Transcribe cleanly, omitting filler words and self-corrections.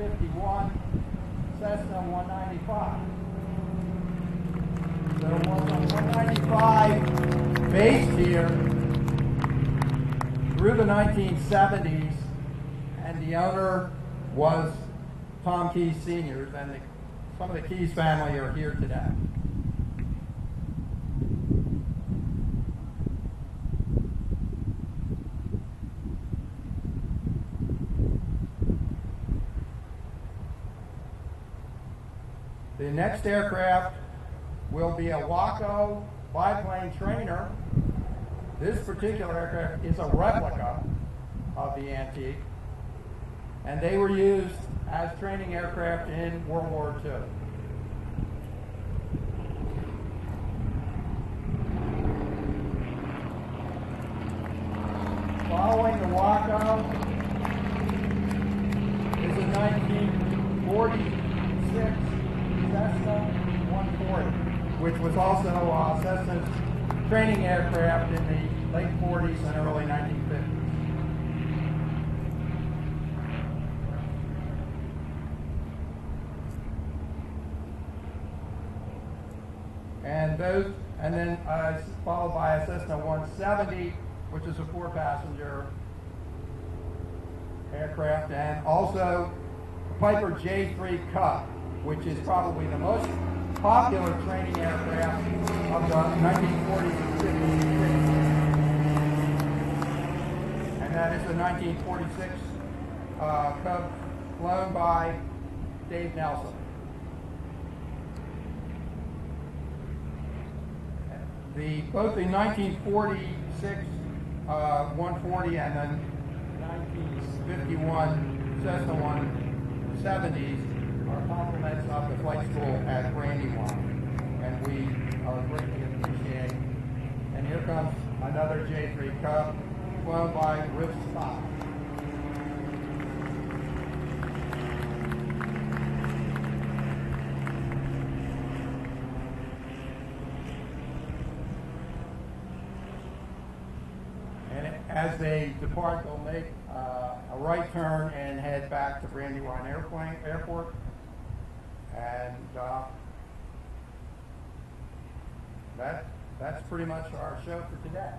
1951 Cessna 195. There was a 195 based here through the 1970s, and the owner was Tom Keyes Sr., and some of the Keyes family are here today. The next aircraft will be a Waco biplane trainer. This particular aircraft is a replica of the Antique, and they were used as training aircraft in World War II. Following the Waco is a 1946 Cessna 140, which was also Cessna's training aircraft in the late 40s and early 1950s. And then followed by a Cessna 170, which is a 4-passenger aircraft, and also a Piper J3 Cup, which is probably the most popular training aircraft of the 1940s and 50s. And that is the 1946 Cub flown by Dave Nelson. Both the 1946 140 and the 1951 Cessna 170s are complements of the flight school at Brandywine, and we are greatly appreciated. And here comes another J3 Cub flown by Rich Scott. As they depart, they'll make a right turn and head back to Brandywine Airport. And that's pretty much our show for today.